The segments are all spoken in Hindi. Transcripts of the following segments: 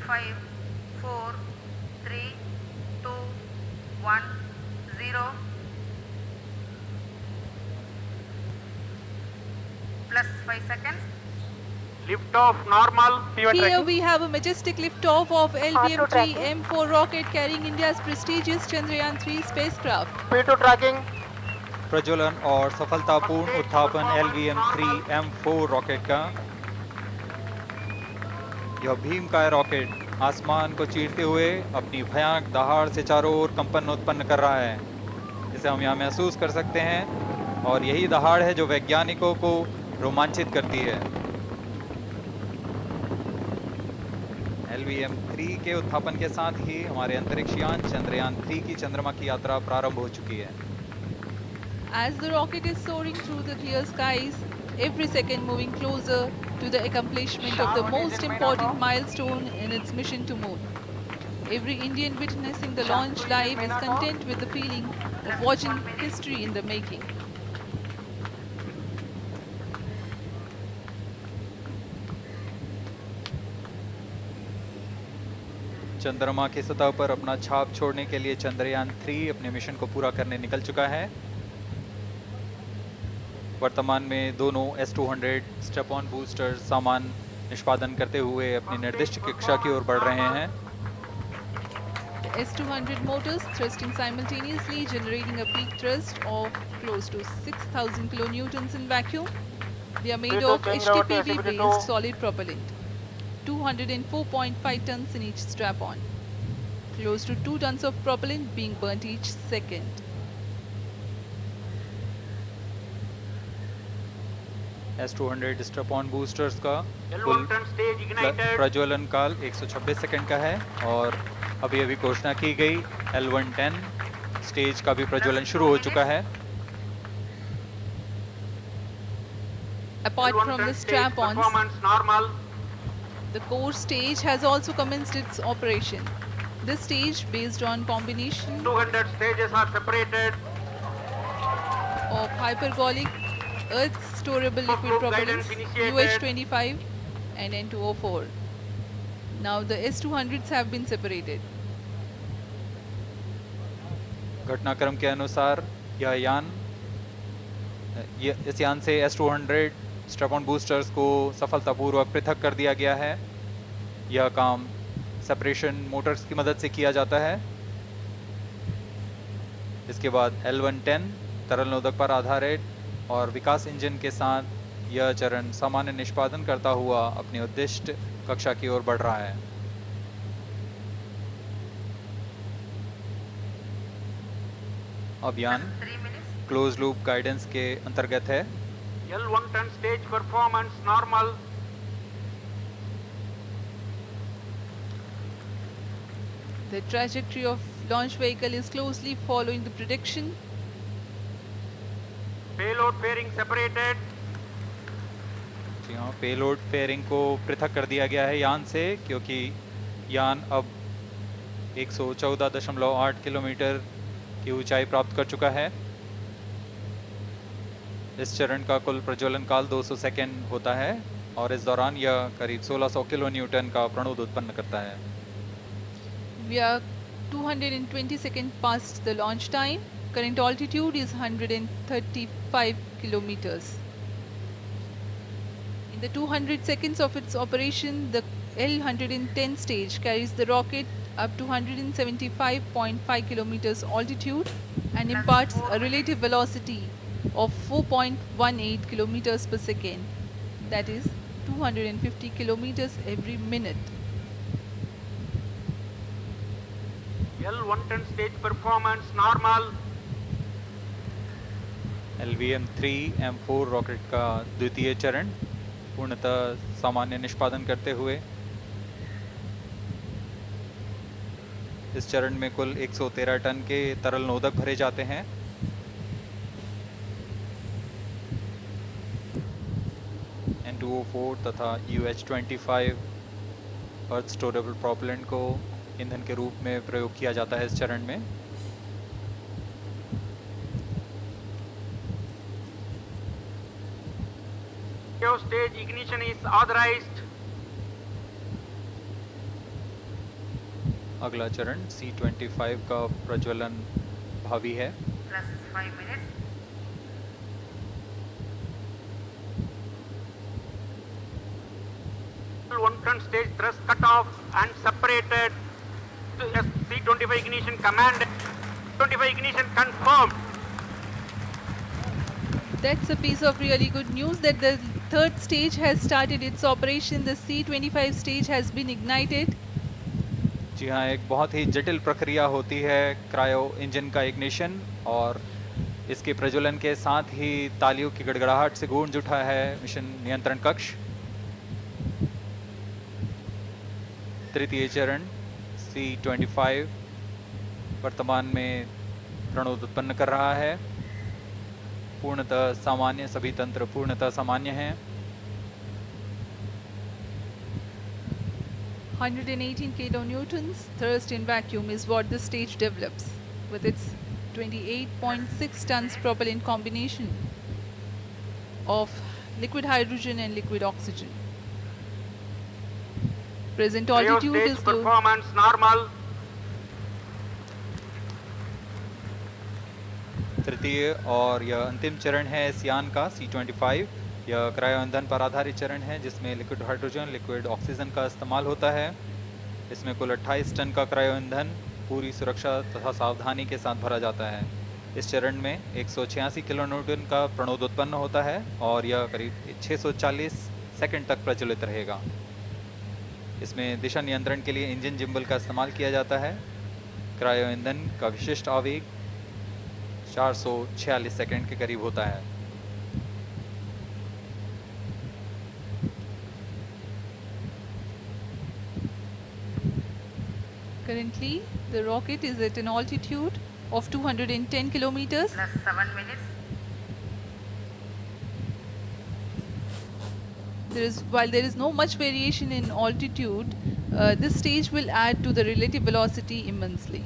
5, 4, 3, 2, 1, 0. Plus 5 seconds. Lift off normal. Here we have a majestic liftoff of LVM-3 M4 rocket carrying India's prestigious Chandrayaan-3 spacecraft. P2 tracking. प्रज्वलन और सफलतापूर्ण उत्थापन LVM-3 M4 रॉकेट का। यह भीमकाय रॉकेट आसमान को चीरते हुए अपनी भयानक दहाड़ से चारों ओर कंपन उत्पन्न कर रहा है, जिसे हम यहाँ महसूस कर सकते हैं, और यही दहाड़ है जो वैज्ञानिकों को रोमांचित करती है। LVM-3 के उत्थापन के साथ ही हमारे अंतरिक्ष यान चंद्रयान-3 की चंद्रमा की यात्रा प्रारंभ हो चुकी है। As the rocket is soaring through the clear skies, every second moving closer to the accomplishment of the most important milestone in its mission to moon. Every Indian witnessing the launch live is content with the feeling of watching history in the making. चंद्रमा की सतह पर अपना छाप छोड़ने के लिए चंद्रयान-3 अपने मिशन को पूरा करने निकल चुका है। वर्तमान में दोनों S-200 स्टेप ऑन बूस्टर सामान निष्पादन करते हुए अपनी निर्दिष्ट कक्षा की ओर बढ़ रहे हैं। The S-200 motors thrusting simultaneously, generating a peak thrust of close to 6,000 kilonewtons in vacuum. They are made of HTPB-based solid propellant, 204.5 tons in each strap-on. Close to 2 tons of propellant being burnt each second. S-200 step on boosters का कुल प्रज्वलन काल 126 सेकंड का है, और अभी अभी घोषणा की गई L110 स्टेज का भी प्रज्वलन शुरू हो चुका है। Apart from the strap-ons, the core stage has also commenced its operation. This stage, based on combination 200 stages are separated. of hypergolic Earth storable liquid propellants UH-25 and N2O4. Now the S-200s have been separated. घटनाक्रम के अनुसार इस यान से S-200 स्टेप ऑन बूस्टर्स को सफलतापूर्वक पृथक कर दिया गया है। यह काम सेपरेशन मोटर्स की मदद से किया जाता है। इसके बाद L110 तरल नोदक पर आधारित और विकास इंजन के साथ यह चरण सामान्य निष्पादन करता हुआ अपनी उद्दिष्ट कक्षा की ओर बढ़ रहा है। अभियान क्लोज लूप गाइडेंस के अंतर्गत है। L110 stage performance normal. The trajectory of launch vehicle is closely following the prediction. Payload fairing separated. जी हाँ, पेलोड फेयरिंग को पृथक कर दिया गया है यान से, क्योंकि यान अब 114.8 किलोमीटर की ऊंचाई प्राप्त कर चुका है। इस चरण का कुल प्रज्वलन काल 200 सेकेंड होता है, और इस दौरान यह करीब 1600 किलो न्यूटन का प्रणोद उत्पन्न करता है। We are 220 seconds past the launch time. Current altitude is 135 kilometers. In the 200 seconds of its operation, the L110 stage carries the rocket up to 175.5 kilometers altitude and imparts a relative velocity of 4.18 kilometers per second. That is 250 kilometers every minute. L110 stage performance normal. LVM-3 M4 rocket का द्वितीय चरण पूर्णतः सामान्य निष्पादन करते हुए इस चरण में कुल 113 टन के तरल नोदक भरे जाते हैं। N2O4 तथा UH-25 अर्थ स्टोरेबल प्रोपेलेंट को ईंधन के रूप में प्रयोग किया जाता है इस चरण में। Stage ignition is authorized. अगला चरण C25 का प्रज्वलन भावी है। plus 5 minutes. L110 stage thrust cut off and separated. C25 ignition command. 25 ignition confirmed. That's a piece of really good news that the third stage has started its operation. The C25 stage has been ignited. जी हाँ, एक बहुत ही जटिल प्रक्रिया होती है क्रायो इंजन का इग्निशन, और इसके प्रज्वलन के साथ ही तालियों की गड़गड़ाहट से गूंज उठा है मिशन नियंत्रण कक्ष। तृतीय चरण C25 वर्तमान में प्रणोद उत्पन्न कर रहा है। पूर्णतः सामान्य, सभी तंत्र पूर्णतः सामान्य हैं। 118 kilonewtons thrust in vacuum is what the stage develops with its 28.6 tons propellant combination of liquid hydrogen and liquid oxygen. Present Cryo altitude stage is low. performance normal. तृतीय और यह अंतिम चरण है इस यान का C25। यह क्रायो ईंधन पर आधारित चरण है जिसमें लिक्विड हाइड्रोजन, लिक्विड ऑक्सीजन का इस्तेमाल होता है। इसमें कुल 28 टन का क्रायो ईंधन पूरी सुरक्षा तथा सावधानी के साथ भरा जाता है। इस चरण में 186 किलोन्यूटन का प्रणोद उत्पन्न होता है और यह करीब 640 सेकंड तक प्रज्वलित रहेगा। इसमें दिशा नियंत्रण के लिए इंजन जिम्बल का इस्तेमाल किया जाता है। क्रायो ईंधन का विशिष्ट आवेग 446 सेकंड के करीब होता है। Currently, the rocket is at an altitude of 210 kilometers. Plus 7 minutes. While there is no much variation in altitude, this stage will add to the relative velocity immensely.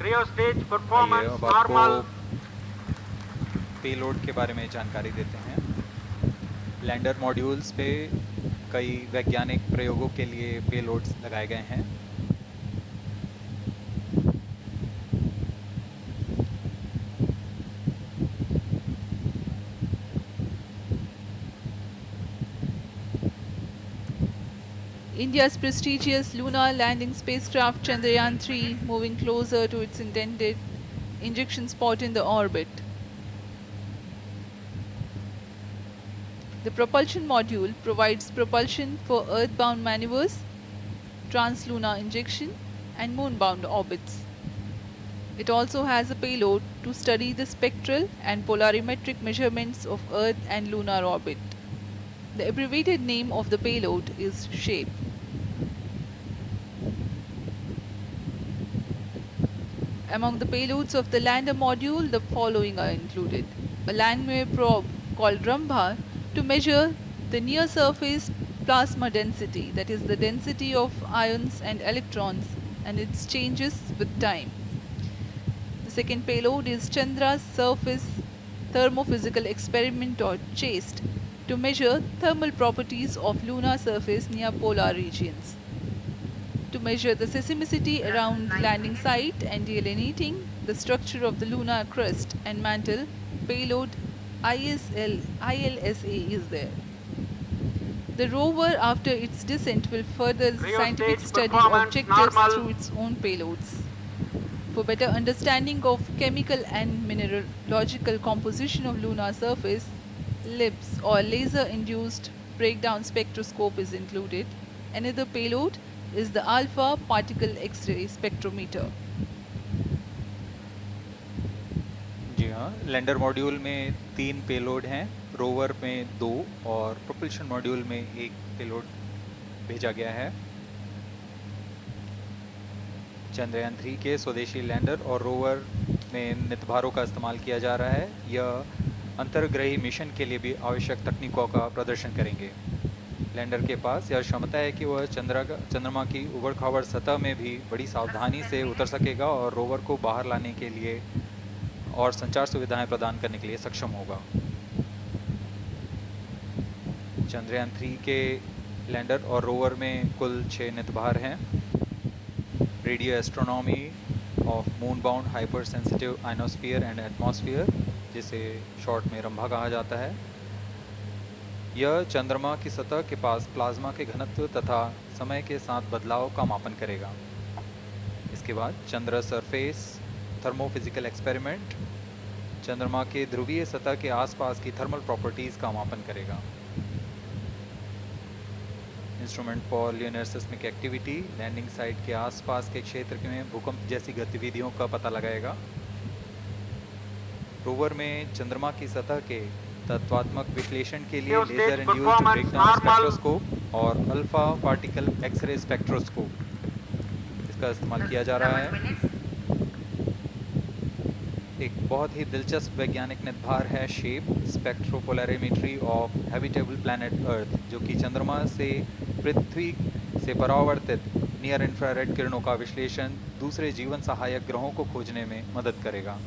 Cryo stage आइए performance अब normal. आपको पेलोड के बारे में जानकारी देते हैं। लैंडर मॉड्यूल्स पे कई वैज्ञानिक प्रयोगों के लिए पेलोड्स लगाए गए हैं। India's prestigious lunar landing spacecraft Chandrayaan-3 moving closer to its intended injection spot in the orbit. The propulsion module provides propulsion for earthbound maneuvers, translunar injection, and moonbound orbits. It also has a payload to study the spectral and polarimetric measurements of Earth and lunar orbit. The abbreviated name of the payload is SHAPE. Among the payloads of the lander module, the following are included. A Langmuir probe called Rambha to measure the near surface plasma density, that is the density of ions and electrons, and its changes with time. The second payload is Chandra's surface thermophysical experiment, or CHASTE, to measure thermal properties of lunar surface near polar regions. To measure the seismicity around the landing site and delineating the structure of the lunar crust and mantle, payload ILSA is there. The rover, after its descent, will further the Cryo scientific stage study performance objectives normal. through its own payloads. For better understanding of chemical and mineralogical composition of lunar surface, LIBS, or laser-induced breakdown spectroscope, is included. Another payload is the alpha particle X-ray spectrometer. जी हाँ, लैंडर मॉड्यूल में 3 पेलोड हैं, रोवर में 2 और प्रोपल्शन मॉड्यूल में 1 पेलोड भेजा गया है। चंद्रयान 3 के स्वदेशी लैंडर और रोवर में नितभारों का इस्तेमाल किया जा रहा है। यह अंतर्ग्रही मिशन के लिए भी आवश्यक तकनीकों का प्रदर्शन करेंगे। लैंडर के पास यह क्षमता है कि वह चंद्रमा की उबड़-खाबड़ सतह में भी बड़ी सावधानी से उतर सकेगा और रोवर को बाहर लाने के लिए और संचार सुविधाएं प्रदान करने के लिए सक्षम होगा। चंद्रयान 3 के लैंडर और रोवर में कुल 6 नितभार हैं। Radio astronomy of moon bound hyper sensitive ionosphere and atmosphere, जिसे शॉर्ट में रंभा कहा जाता है। यह चंद्रमा की सतह के पास प्लाज्मा के घनत्व तथा समय के साथ बदलाव का मापन करेगा। इसके बाद चंद्र सरफेस थर्मोफिजिकल एक्सपेरिमेंट चंद्रमा के ध्रुवीय सतह के आसपास की थर्मल प्रॉपर्टीज का मापन करेगा। Instrument for lunar seismic activity landing site के आसपास के क्षेत्र में भूकंप जैसी गतिविधियों का पता लगाएगा। रोवर में चंद्रमा की सतह के तत्वात्मक विश्लेषण के लिए लेजर इंड्यूस्ड ब्रेकडाउन स्पेक्ट्रोस्कोप और अल्फा पार्टिकल एक्सरे स्पेक्ट्रोस्कोप इसका इस्तेमाल किया जा रहा है। एक बहुत ही दिलचस्प वैज्ञानिक निर्धार है shape स्पेक्ट्रोपोलैरिमेट्री of habitable planet earth, जो कि चंद्रमा से पृथ्वी से परावर्तित नियर इंफ्रारेड किरणों का विश्लेषण दूसरे जीवन सहायक ग्रहों को खोजने में मदद करेगा।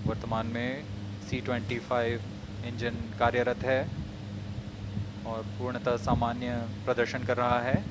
वर्तमान में C-25 इंजन कार्यरत है और पूर्णतः सामान्य प्रदर्शन कर रहा है।